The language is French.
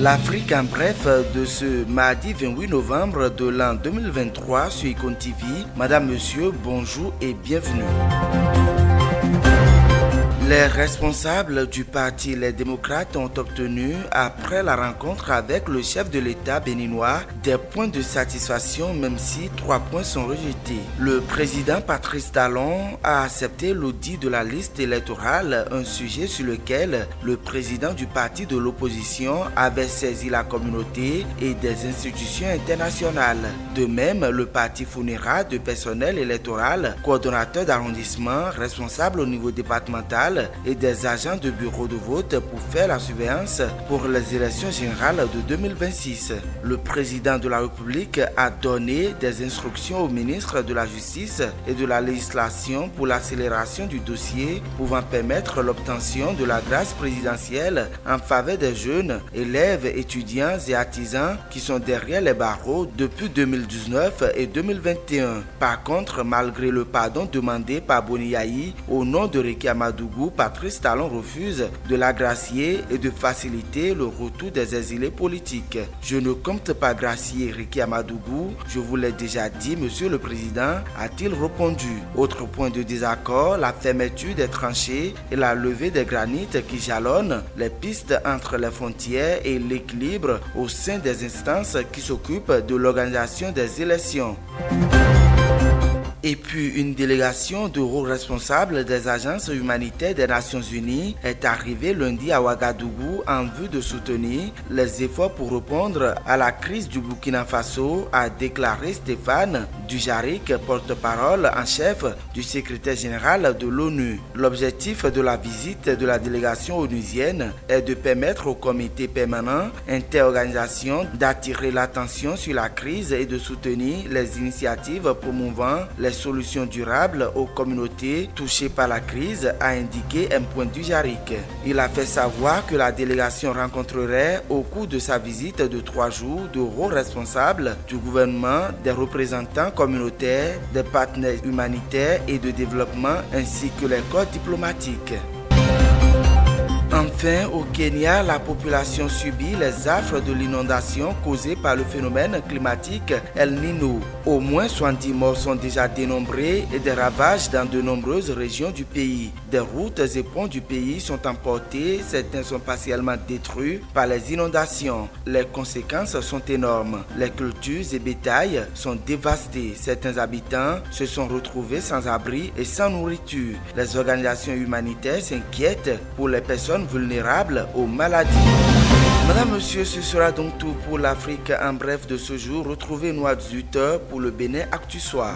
L'Afrique en bref de ce mardi 28 novembre de l'an 2023 sur Icon TV. Madame, Monsieur, bonjour et bienvenue. Les responsables du parti Les Démocrates ont obtenu, après la rencontre avec le chef de l'État béninois, des points de satisfaction même si 3 points sont rejetés. Le président Patrice Talon a accepté l'audit de la liste électorale, un sujet sur lequel le président du parti de l'opposition avait saisi la communauté et des institutions internationales. De même, le parti fournira de personnel électoral, coordonnateur d'arrondissement, responsable au niveau départemental et des agents de bureau de vote pour faire la surveillance pour les élections générales de 2026. Le président de la République a donné des instructions au ministre de la Justice et de la Législation pour l'accélération du dossier pouvant permettre l'obtention de la grâce présidentielle en faveur des jeunes, élèves, étudiants et artisans qui sont derrière les barreaux depuis 2019 et 2021. Par contre, malgré le pardon demandé par Boni Yayi au nom de Réki Amadougou, Patrice Talon refuse de l'agracier et de faciliter le retour des exilés politiques. Je ne compte pas gracier Réki Amadougou, je vous l'ai déjà dit, Monsieur le Président, a-t-il répondu. Autre point de désaccord, la fermeture des tranchées et la levée des granites qui jalonnent les pistes entre les frontières et l'équilibre au sein des instances qui s'occupent de l'organisation des élections. Et puis, une délégation de hauts responsables des agences humanitaires des Nations Unies est arrivée lundi à Ouagadougou en vue de soutenir les efforts pour répondre à la crise du Burkina Faso, a déclaré Stéphane Dujarric, porte-parole en chef du secrétaire général de l'ONU. L'objectif de la visite de la délégation onusienne est de permettre au comité permanent interorganisation d'attirer l'attention sur la crise et de soutenir les initiatives promouvant les solutions durables aux communautés touchées par la crise, a indiqué un point Dujarric. Il a fait savoir que la délégation rencontrerait au cours de sa visite de 3 jours de hauts responsables du gouvernement, des représentants communautaires, des partenaires humanitaires et de développement ainsi que les corps diplomatiques. Enfin, au Kenya, la population subit les affres de l'inondation causée par le phénomène climatique El Niño. Au moins 70 morts sont déjà dénombrés et des ravages dans de nombreuses régions du pays. Des routes et ponts du pays sont emportés, certains sont partiellement détruits par les inondations. Les conséquences sont énormes. Les cultures et bétails sont dévastés. Certains habitants se sont retrouvés sans abri et sans nourriture. Les organisations humanitaires s'inquiètent pour les personnes vulnérables aux maladies. Madame, Monsieur, ce sera donc tout pour l'Afrique en bref de ce jour. Retrouvez-nous à 18h pour le Bénin Actu Soir.